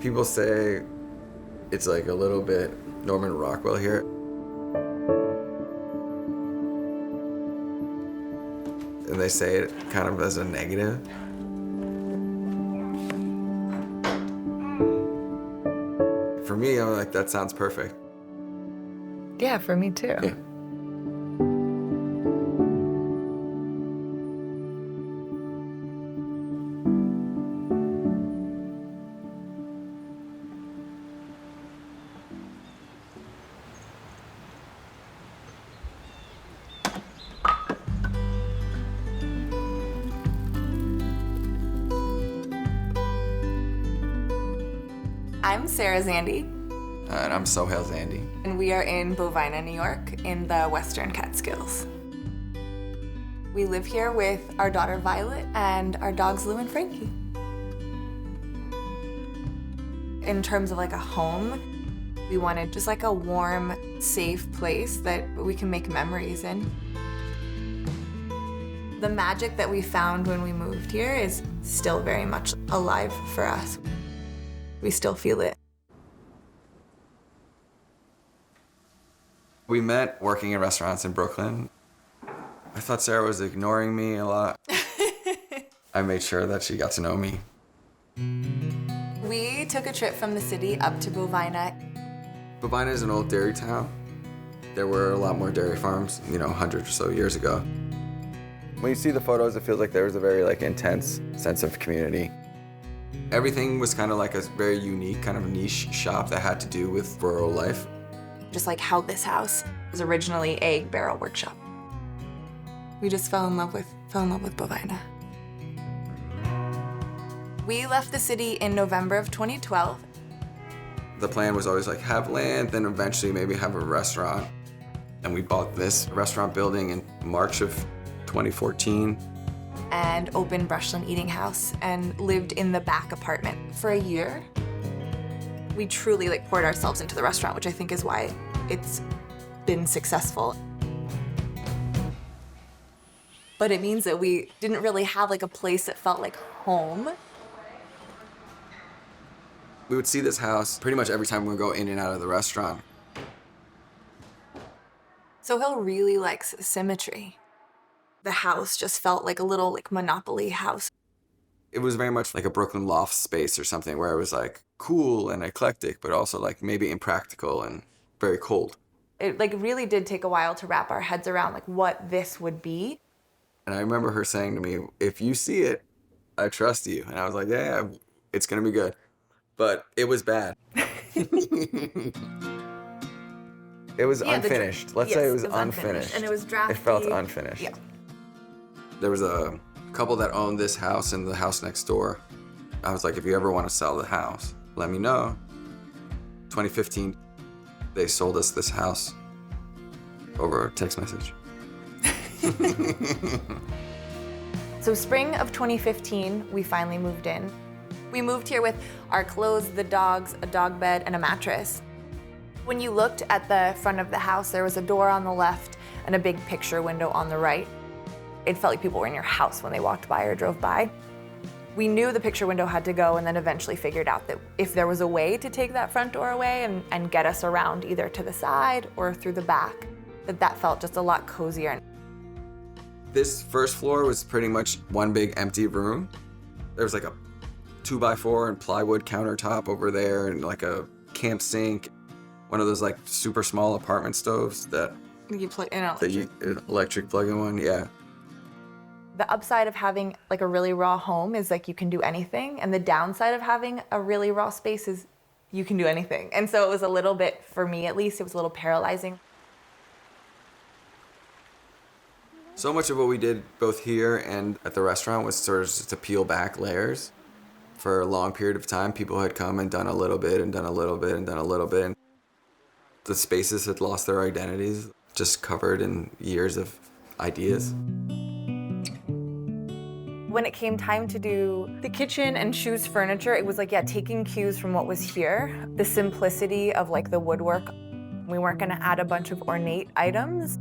People say it's like a little bit Norman Rockwell here. And they say it kind of as a negative. For me, I'm like, that sounds perfect. Yeah, for me too. Yeah. I'm Sarah Zandy, And I'm Sohail Zandy. and we are in Bovina, New York, in the Western Catskills. We live here with our daughter Violet and our dogs Lou and Frankie. In terms of like a home, we wanted just like a warm, safe place that we can make memories in. The magic that we found when we moved here is still very much alive for us. We still feel it. We met working in restaurants in Brooklyn. I thought Sarah was ignoring me a lot. I made sure that she got to know me. We took a trip from the city up to Bovina. Bovina is an old dairy town. There were a lot more dairy farms, 100 or so years ago. When you see the photos, it feels like there was a very intense sense of community. Everything was kind of like a very unique kind of niche shop that had to do with rural life. Just like how this house was originally a barrel workshop. We just fell in love with Bovina. We left the city in November of 2012. The plan was always have land, then eventually maybe have a restaurant. And we bought this restaurant building in March of 2014. And opened Brushland Eating House and lived in the back apartment for a year. We truly poured ourselves into the restaurant, which I think is why it's been successful. But it means that we didn't really have a place that felt like home. We would see this house pretty much every time we would go in and out of the restaurant. Sohail really likes symmetry. The house just felt like a little Monopoly house. It was very much like a Brooklyn loft space or something where it was cool and eclectic, but also maybe impractical and very cold. It really did take a while to wrap our heads around what this would be. And I remember her saying to me, if you see it, I trust you. And I was like, yeah, it's gonna be good. But it was bad. It was unfinished. Let's say it was unfinished. And it was drafty. It felt unfinished. Yeah. There was a couple that owned this house and the house next door. I was like, if you ever want to sell the house, let me know. 2015, they sold us this house over a text message. So spring of 2015, we finally moved in. We moved here with our clothes, the dogs, a dog bed, and a mattress. When you looked at the front of the house, there was a door on the left and a big picture window on the right. It felt like people were in your house when they walked by or drove by. We knew the picture window had to go and then eventually figured out that if there was a way to take that front door away and get us around either to the side or through the back, that felt just a lot cozier. This first floor was pretty much one big empty room. There was a 2x4 and plywood countertop over there and a camp sink, one of those super small apartment stoves that you plug in electric plug-in one, yeah. The upside of having a really raw home is you can do anything, and the downside of having a really raw space is you can do anything. And so it was a little bit, for me at least, it was a little paralyzing. So much of what we did both here and at the restaurant was sort of just to peel back layers. For a long period of time, people had come and done a little bit and done a little bit and done a little bit. And the spaces had lost their identities, just covered in years of ideas. When it came time to do the kitchen and choose furniture, it was taking cues from what was here. The simplicity of the woodwork. We weren't gonna add a bunch of ornate items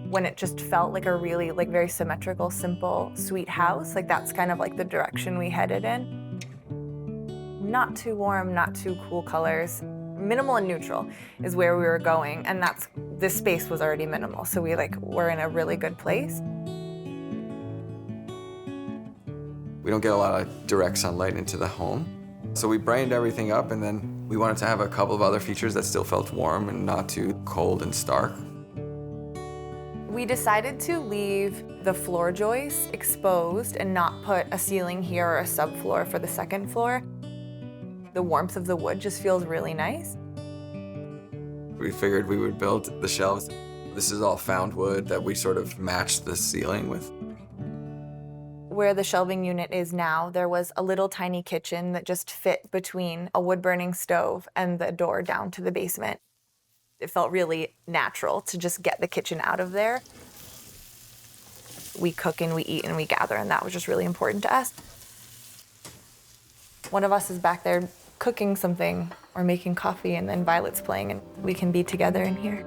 when it just felt like a really very symmetrical, simple, sweet house. That's kind of the direction we headed in. not too warm, not too cool colors. Minimal and neutral is where we were going, and this space was already minimal, so we're in a really good place. We don't get a lot of direct sunlight into the home, so we brightened everything up, and then we wanted to have a couple of other features that still felt warm and not too cold and stark. We decided to leave the floor joists exposed and not put a ceiling here or a subfloor for the second floor. The warmth of the wood just feels really nice. We figured we would build the shelves. This is all found wood that we sort of matched the ceiling with. Where the shelving unit is now, there was a little tiny kitchen that just fit between a wood-burning stove and the door down to the basement. It felt really natural to just get the kitchen out of there. We cook and we eat and we gather, and that was just really important to us. One of us is back there cooking something or making coffee, and then Violet's playing, and we can be together in here.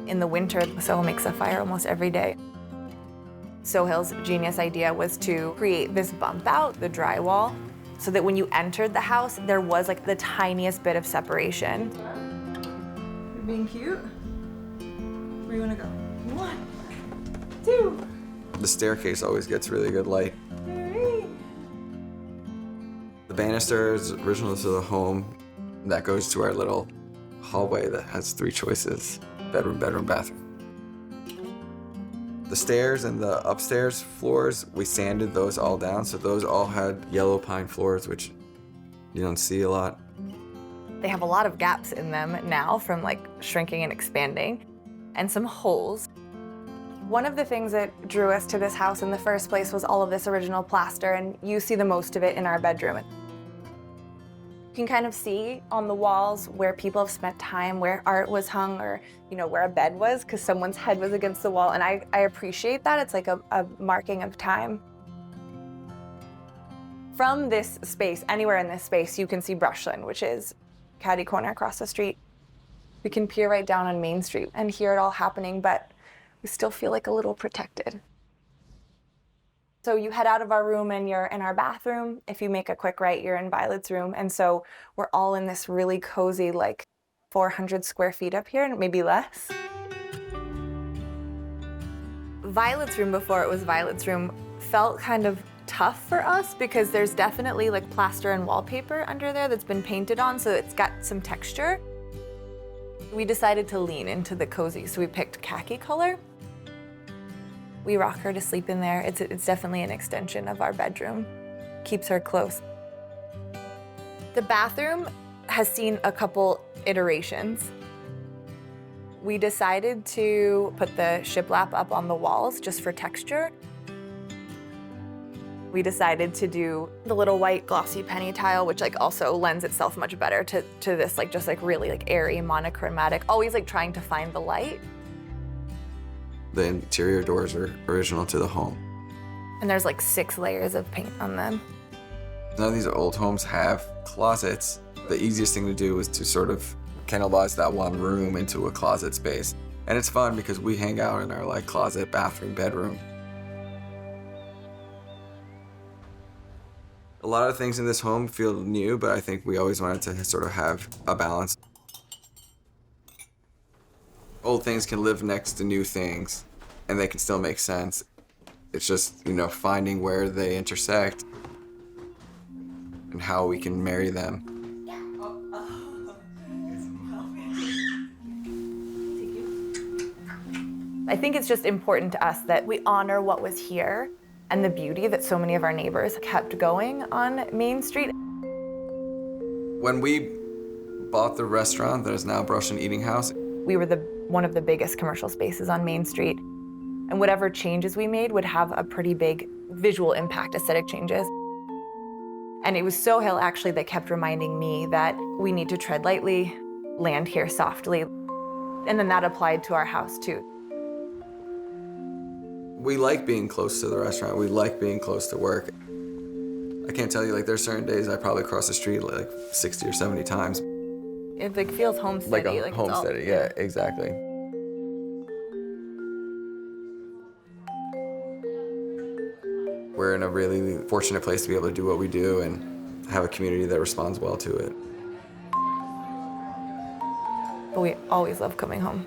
In the winter, Sohail makes a fire almost every day. Sohail's genius idea was to create this bump out, the drywall, so that when you entered the house, there was like the tiniest bit of separation. You're being cute. Where you wanna go? 1, 2, The staircase always gets really good light. 3. The banister is original to the home. That goes to our little hallway that has 3 choices: bedroom, bedroom, bathroom. The stairs and the upstairs floors, we sanded those all down, so those all had yellow pine floors, which you don't see a lot. They have a lot of gaps in them now from like shrinking and expanding, and some holes. One of the things that drew us to this house in the first place was all of this original plaster, and you see the most of it in our bedroom. You can kind of see on the walls where people have spent time, where art was hung, or where a bed was, because someone's head was against the wall, and I appreciate that. It's like a marking of time. From this space, anywhere in this space, you can see Brushland, which is catty corner across the street. We can peer right down on Main Street and hear it all happening, but we still feel like a little protected. So you head out of our room and you're in our bathroom. If you make a quick right, you're in Violet's room. And so we're all in this really cozy, like 400 square feet up here, maybe less. Violet's room, before it was Violet's room, felt kind of tough for us because there's definitely like plaster and wallpaper under there that's been painted on, so it's got some texture. We decided to lean into the cozy, so we picked khaki color. We rock her to sleep in there. It's definitely an extension of our bedroom. Keeps her close. The bathroom has seen a couple iterations. We decided to put the shiplap up on the walls just for texture. We decided to do the little white glossy penny tile, which also lends itself much better to this just really airy, monochromatic, always trying to find the light. The interior doors are original to the home. And there's 6 layers of paint on them. None of these old homes have closets. The easiest thing to do is to sort of cannibalize that one room into a closet space. And it's fun because we hang out in our closet, bathroom, bedroom. A lot of things in this home feel new, but I think we always wanted to sort of have a balance. Old things can live next to new things, and they can still make sense. It's just, finding where they intersect and how we can marry them. I think it's just important to us that we honor what was here and the beauty that so many of our neighbors kept going on Main Street. When we bought the restaurant that is now Brushland Eating House, we were one of the biggest commercial spaces on Main Street. And whatever changes we made would have a pretty big visual impact, aesthetic changes. And it was Sohail actually that kept reminding me that we need to tread lightly, land here softly. And then that applied to our house too. We like being close to the restaurant. We like being close to work. I can't tell you, there's certain days I probably cross the street 60 or 70 times. It feels homesteady. Like a homesteady, yeah, exactly. We're in a really fortunate place to be able to do what we do and have a community that responds well to it. But we always love coming home.